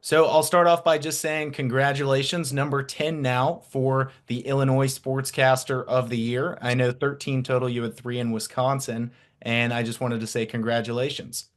So I'll start off by just saying congratulations, number 10 now for the Illinois Sportscaster of the Year. I know 13 total, you had three in Wisconsin, and I just wanted to say congratulations.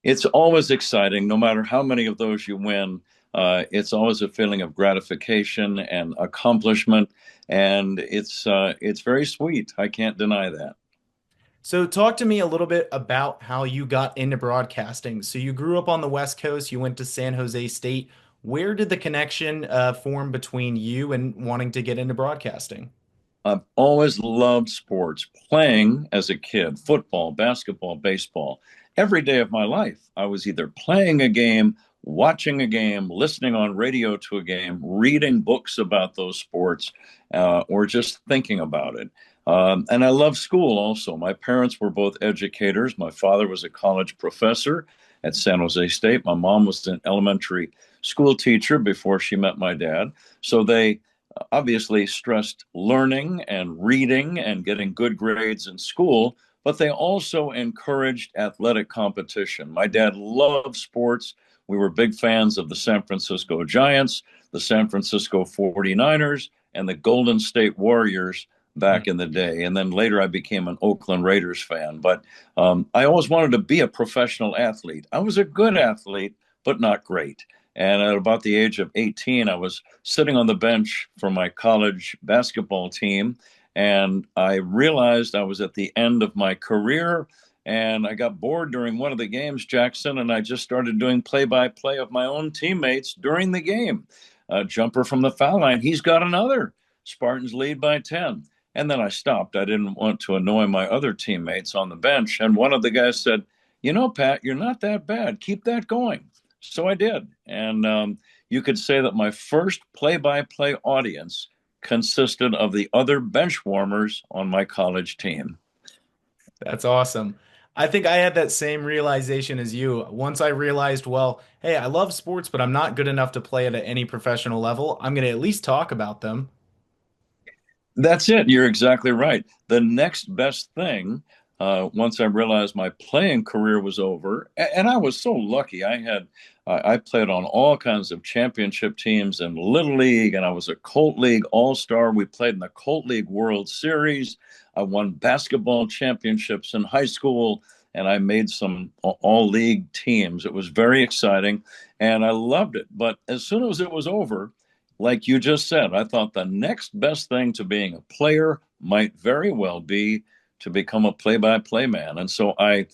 It's always exciting, no matter how many of those you win. It's always a feeling of gratification and accomplishment, and it's very sweet. I can't deny that. So talk to me a little bit about how you got into broadcasting. So you grew up on the West Coast, you went to San Jose State. Where did the connection form between you and wanting to get into broadcasting? I've always loved sports, playing as a kid, football, basketball, baseball. Every day of my life, I was either playing a game, watching a game, listening on radio to a game, reading books about those sports, or just thinking about it. And I love school also. My parents were both educators. My father was a college professor at San Jose State. My mom was an elementary school teacher before she met my dad. So they obviously stressed learning and reading and getting good grades in school, but they also encouraged athletic competition. My dad loved sports. We were big fans of the San Francisco Giants, the San Francisco 49ers, and the Golden State Warriors back in the day. And then later I became an Oakland Raiders fan. But I always wanted to be a professional athlete. I was a good athlete, but not great. And at about the age of 18, I was sitting on the bench for my college basketball team. And I realized I was at the end of my career. And I got bored during one of the games, Jackson, and I just started doing play by play of my own teammates during the game. Jumper from the foul line, he's got another. Spartans lead by 10. And then I stopped. I didn't want to annoy my other teammates on the bench. And one of the guys said, "You know, Pat, you're not that bad. Keep that going." So I did. And you could say that my first play by play audience consisted of the other bench warmers on my college team. That's awesome. I think I had that same realization as you. Once I realized, well, hey, I love sports, but I'm not good enough to play it at any professional level. I'm going to at least talk about them. That's it. You're exactly right. The next best thing, once I realized my playing career was over, and I was so lucky. I played on all kinds of championship teams in Little League, and I was a Colt League All Star. We played in the Colt League World Series. I won basketball championships in high school, and I made some all league teams. It was very exciting, and I loved it. But as soon as it was over, like you just said, I thought the next best thing to being a player might very well be to become a play-by-play man. And so I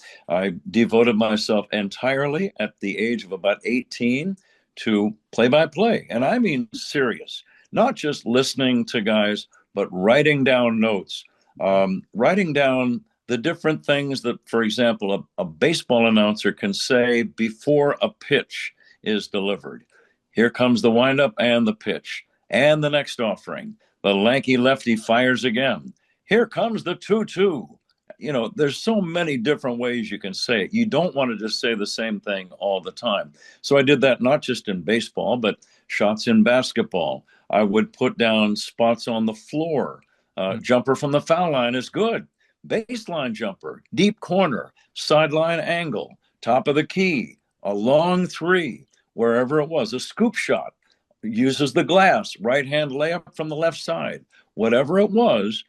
devoted myself entirely at the age of about 18 to play-by-play. And I mean serious, not just listening to guys, but writing down notes, writing down the different things that, for example, a baseball announcer can say before a pitch is delivered. Here comes the windup and the pitch and the next offering. The lanky lefty fires again. Here comes the 2-2. You know, there's so many different ways you can say it. You don't want to just say the same thing all the time. So I did that not just in baseball, but shots in basketball. I would put down spots on the floor. Jumper from the foul line is good. Baseline jumper, deep corner, sideline angle, top of the key, a long three, wherever it was, a scoop shot, uses the glass, right hand layup from the left side, whatever it was,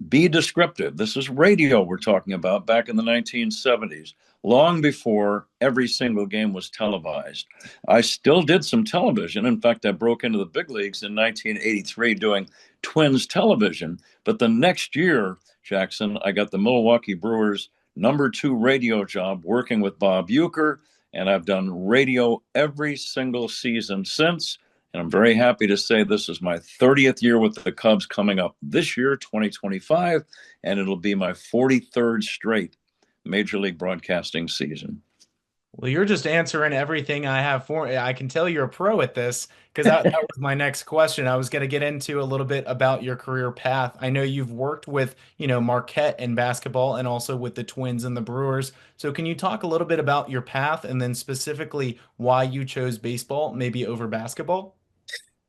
be descriptive. This is radio we're talking about back in the 1970s, long before every single game was televised. I still did some television. In fact, I broke into the big leagues in 1983 doing Twins television. But the next year, Jackson, I got the Milwaukee Brewers #2 radio job working with Bob Uecker, and I've done radio every single season since. And I'm very happy to say this is my 30th year with the Cubs coming up this year, 2025, and it'll be my 43rd straight Major League Broadcasting season. Well, you're just answering everything I have for you. I can tell you're a pro at this because that was my next question. I was going to get into a little bit about your career path. I know you've worked with, Marquette in basketball and also with the Twins and the Brewers. So can you talk a little bit about your path and then specifically why you chose baseball, maybe over basketball?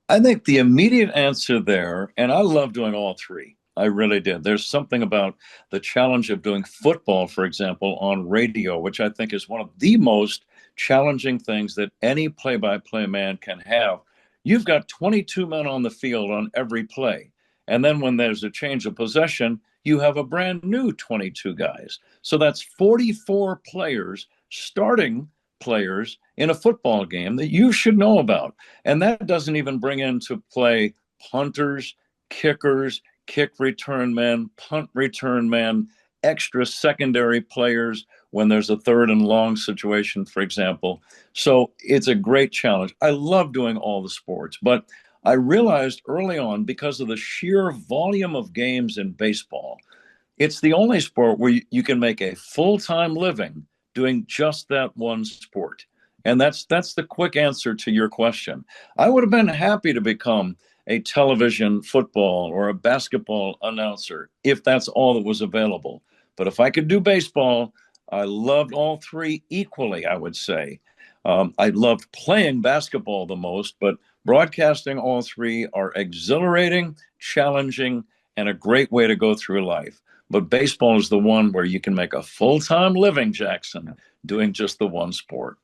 I think the immediate answer there, and I love doing all three. I really did. There's something about the challenge of doing football, for example, on radio, which I think is one of the most challenging things that any play-by-play man can have. You've got 22 men on the field on every play. And then when there's a change of possession, you have a brand new 22 guys. So that's 44 players, starting players in a football game that you should know about. And that doesn't even bring into play punters, kickers, kick return men, punt return men, extra secondary players when there's a third and long situation, for example. So it's a great challenge. I love doing all the sports, but I realized early on, because of the sheer volume of games in baseball, it's the only sport where you can make a full-time living doing just that one sport. And that's the quick answer to your question. I would have been happy to become a television football or a basketball announcer if that's all that was available. But if I could do baseball, I loved all three equally, I would say. I loved playing basketball the most, but broadcasting all three are exhilarating, challenging, and a great way to go through life. But baseball is the one where you can make a full-time living, Jackson, doing just the one sport.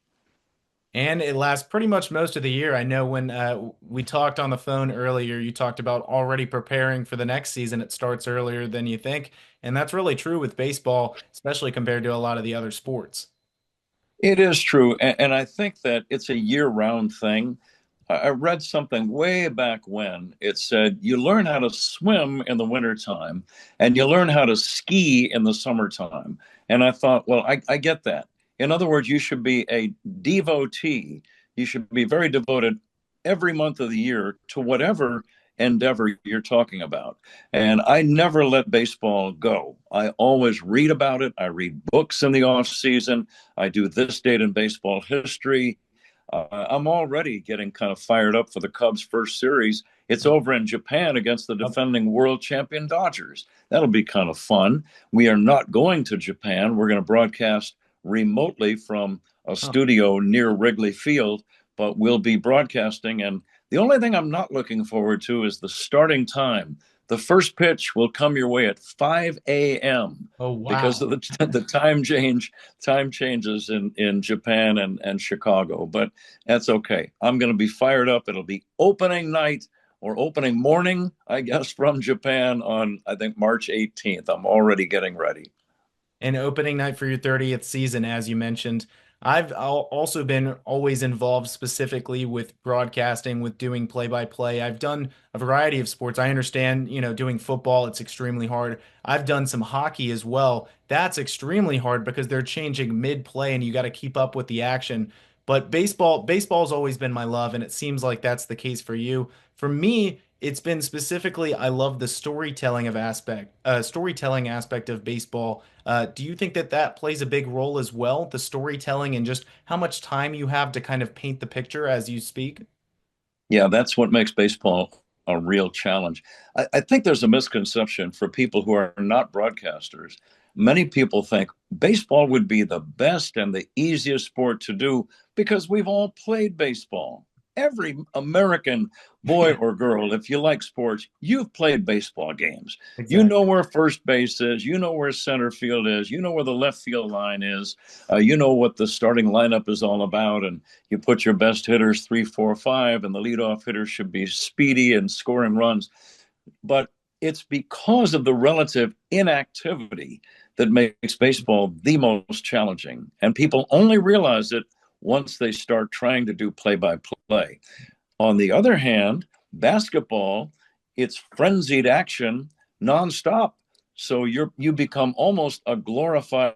And it lasts pretty much most of the year. I know when we talked on the phone earlier, you talked about already preparing for the next season. It starts earlier than you think. And that's really true with baseball, especially compared to a lot of the other sports. It is true. And I think that it's a year-round thing. I read something way back when it said you learn how to swim in the wintertime and you learn how to ski in the summertime. And I thought, well, I get that. In other words, you should be a devotee. You should be very devoted every month of the year to whatever endeavor you're talking about. And I never let baseball go. I always read about it. I read books in the off season. I do this date in baseball history. I'm already getting kind of fired up for the Cubs' first series. It's over in Japan against the defending world champion Dodgers. That'll be kind of fun. We are not going to Japan. We're going to broadcast remotely from a studio near Wrigley Field, but we'll be broadcasting. And the only thing I'm not looking forward to is the starting time. The first pitch will come your way at 5 a.m. Oh, because of wow. the time changes in Japan and Chicago. But that's okay. I'm going to be fired up. It'll be opening night or opening morning, I guess, from Japan on, I think, March 18th. I'm already getting ready. And opening night for your 30th season, as you mentioned. I've also been always involved specifically with broadcasting, with doing play-by-play. I've done a variety of sports. I understand, doing football, it's extremely hard. I've done some hockey as well. That's extremely hard because they're changing mid-play and you got to keep up with the action. But baseball's always been my love, and it seems like that's the case for you. For me, it's been specifically, I love the storytelling aspect of baseball. Do you think that that plays a big role as well, the storytelling and just how much time you have to kind of paint the picture as you speak? Yeah, that's what makes baseball a real challenge. I think there's a misconception for people who are not broadcasters. Many people think baseball would be the best and the easiest sport to do because we've all played baseball. Every American boy Yeah, or girl, if you like sports, you've played baseball games. You know exactly. where first base is, you know where center field is, you know where the left field line is, you know what the starting lineup is all about, and you put your best hitters 3, 4, 5, and the leadoff hitter should be speedy and scoring runs. But it's because of the relative inactivity that makes baseball the most challenging. And people only realize it once they start trying to do play by play. On the other hand, basketball, it's frenzied action nonstop. So you become almost a glorified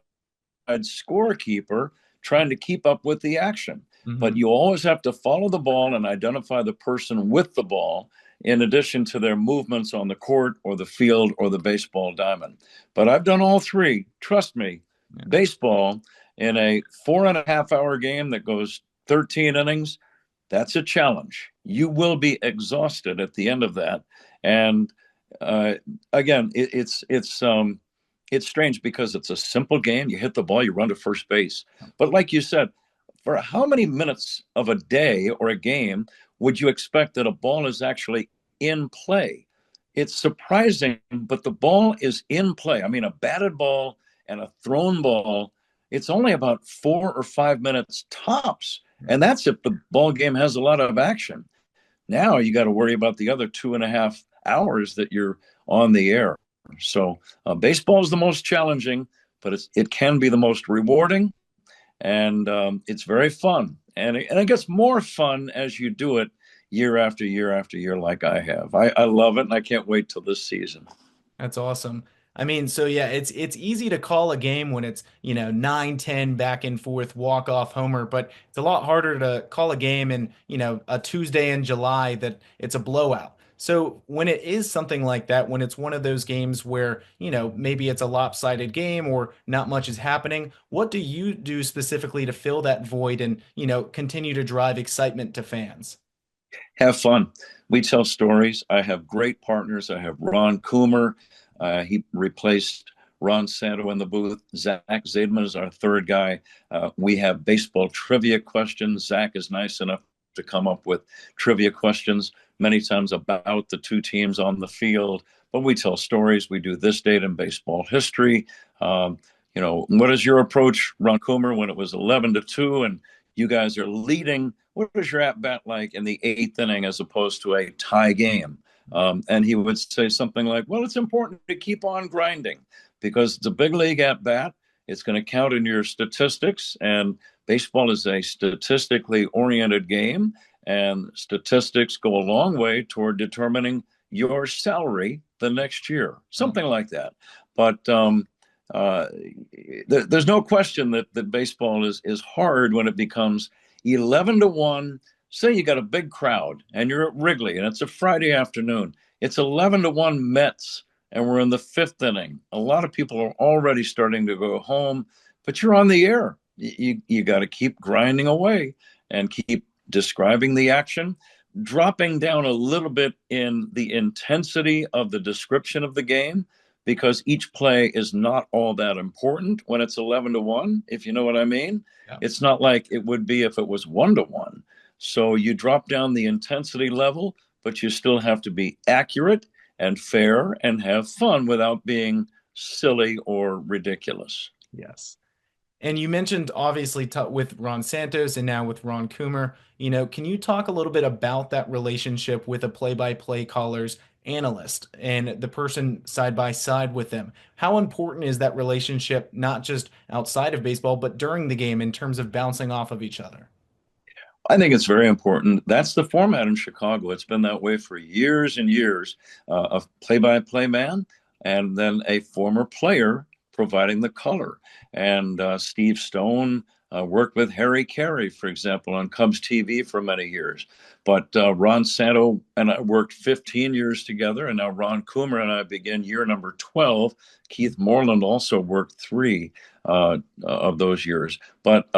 scorekeeper trying to keep up with the action. But Hmm. you always have to follow the ball and identify the person with the ball in addition to their movements on the court or the field or the baseball diamond. But I've done all three. Trust me, Yeah. baseball in a 4.5 hour game that goes 13 innings, that's a challenge. You will be exhausted at the end of that. And uh, again, it's strange because it's a simple game. You hit the ball, you run to first base. But like you said, for how many minutes of a day or a game would you expect that a ball is actually in play? It's surprising, but the ball is in play. I mean, a batted ball and a thrown ball it's only about 4 or 5 minutes tops. And that's if the ball game has a lot of action. Now you got to worry about the other 2.5 hours that you're on the air. So baseball is the most challenging, but it can be the most rewarding, and it's very fun. And it gets more fun as you do it year after year after year, like I have. I love it, and I can't wait till this season. That's awesome. I mean, so yeah, it's easy to call a game when it's, 9-10 back and forth walk-off homer, but it's a lot harder to call a game in, a Tuesday in July that it's a blowout. So when it is something like that, when it's one of those games where, maybe it's a lopsided game or not much is happening, what do you do specifically to fill that void and, continue to drive excitement to fans? Have fun. We tell stories. I have great partners. I have Ron Coomer. He replaced Ron Santo in the booth. Zach Zaidman is our third guy. We have baseball trivia questions. Zach is nice enough to come up with trivia questions many times about the two teams on the field. But we tell stories. We do this date in baseball history. What is your approach, Ron Coomer, when it was 11-2 and you guys are leading? What was your at bat like in the eighth inning as opposed to a tie game? And he would say something like, well, it's important to keep on grinding because it's a big league at bat. It's going to count in your statistics. And baseball is a statistically oriented game. And statistics go a long way toward determining your salary the next year, something like that. But there's no question that baseball is hard when it becomes 11-1. Say you got a big crowd and you're at Wrigley and it's a Friday afternoon. It's 11-1 Mets and we're in the fifth inning. A lot of people are already starting to go home, but you're on the air. You got to keep grinding away and keep describing the action, dropping down a little bit in the intensity of the description of the game because each play is not all that important when it's 11-1, if you know what I mean. Yeah. It's not like it would be if it was 1-1. So you drop down the intensity level, but you still have to be accurate and fair and have fun without being silly or ridiculous. Yes. And you mentioned obviously with Ron Santos and now with Ron Coomer, can you talk a little bit about that relationship with a play-by-play caller's analyst and the person side by side with them? How important is that relationship, not just outside of baseball, but during the game in terms of bouncing off of each other? I think it's very important. That's the format in Chicago. It's been that way for years and years. A play-by-play man and then a former player providing the color. And Steve Stone worked with Harry Carey, for example, on Cubs TV for many years. But Ron Santo and I worked 15 years together, and now Ron Coomer and I begin year number 12. Keith Moreland also worked 3 of those years. But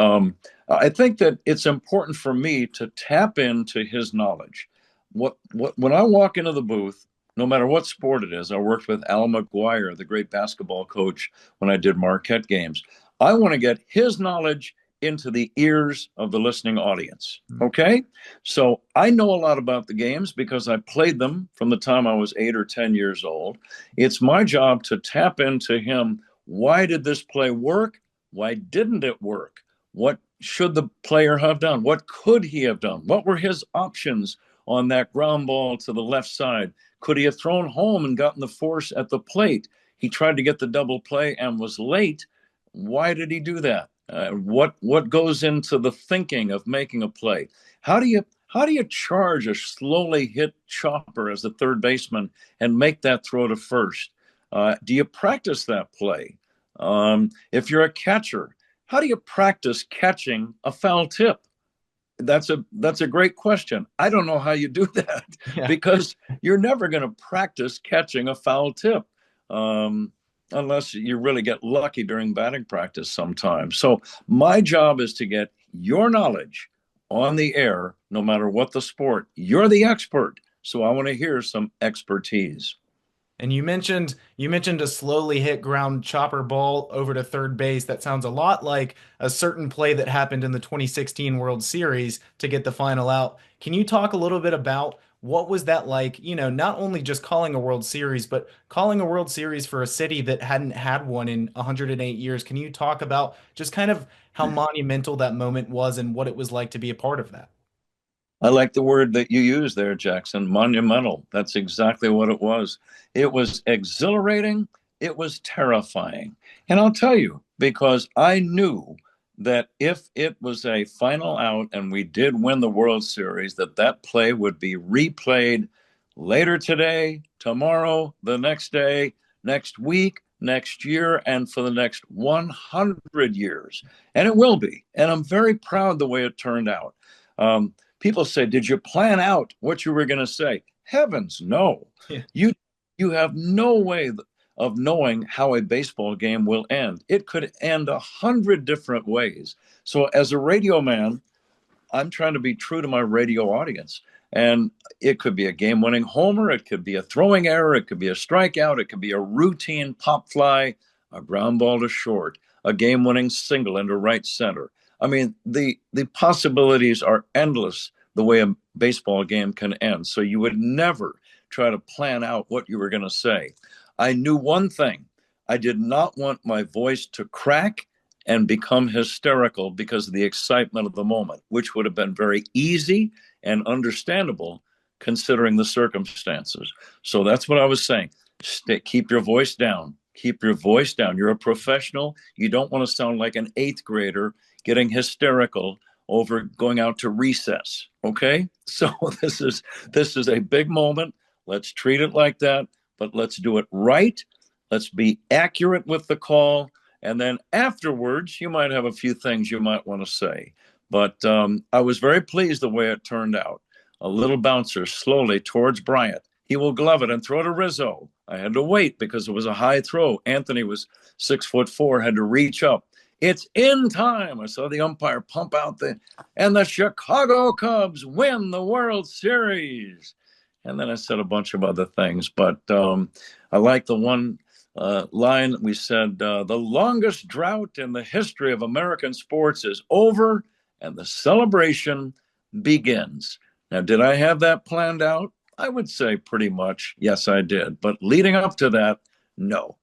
I think that it's important for me to tap into his knowledge. When I walk into the booth, no matter what sport it is, I worked with Al McGuire, the great basketball coach, when I did Marquette games. I want to get his knowledge into the ears of the listening audience. Okay? So I know a lot about the games because I played them from the time I was 8 or 10 years old. It's my job to tap into him. Why did this play work? Why didn't it work? What should the player have done? What could he have done? What were his options on that ground ball to the left side? Could he have thrown home and gotten the force at the plate? He tried to get the double play and was late. Why did he do that? What goes into the thinking of making a play? How do you charge a slowly hit chopper as a third baseman and make that throw to first? Do you practice that play? If you're a catcher, how do you practice catching a foul tip? That's a great question. I don't know how you do that Yeah. because you're never going to practice catching a foul tip unless you really get lucky during batting practice sometimes. So my job is to get your knowledge on the air, no matter what the sport. You're the expert, so I want to hear some expertise. And you mentioned a slowly hit ground chopper ball over to third base. That sounds a lot like a certain play that happened in the 2016 World Series to get the final out. Can you talk a little bit about What was that like? Not only just calling a World Series, but calling a World Series for a city that hadn't had one in 108 years. Can you talk about just kind of how monumental that moment was and what it was like to be a part of that? I like the word that you used there, Jackson, monumental. That's exactly what it was. It was exhilarating. It was terrifying. And I'll tell you, because I knew that if it was a final out and we did win the World Series, that play would be replayed later today, tomorrow, the next day, next week, next year, and for the next 100 years. And it will be. And I'm very proud the way it turned out. People say, "Did you plan out what you were going to say?" Heavens, no. Yeah. You you have no way of knowing how a baseball game will end. It could end 100 different ways. So, as a radio man, I'm trying to be true to my radio audience. And it could be a game winning homer. It could be a throwing error. It could be a strikeout. It could be a routine pop fly, a ground ball to short, a game winning single into right center. I mean, the possibilities are endless the way a baseball game can end. So you would never try to plan out what you were going to say. I knew one thing. I did not want my voice to crack and become hysterical because of the excitement of the moment, which would have been very easy and understandable considering the circumstances. So that's what I was saying. Keep your voice down. Keep your voice down. You're a professional. You don't want to sound like an eighth grader getting hysterical over going out to recess. Okay? So this is a big moment. Let's treat it like that, but let's do it right. Let's be accurate with the call. And then afterwards, you might have a few things you might want to say. But I was very pleased the way it turned out. A little bouncer slowly towards Bryant. He will glove it and throw to Rizzo. I had to wait because it was a high throw. Anthony was 6'4", had to reach up. It's in time. I saw the umpire pump out and the Chicago Cubs win the World Series. And then I said a bunch of other things. But I like the one line we said, the longest drought in the history of American sports is over and the celebration begins. Now, did I have that planned out? I would say pretty much, yes, I did. But leading up to that, no.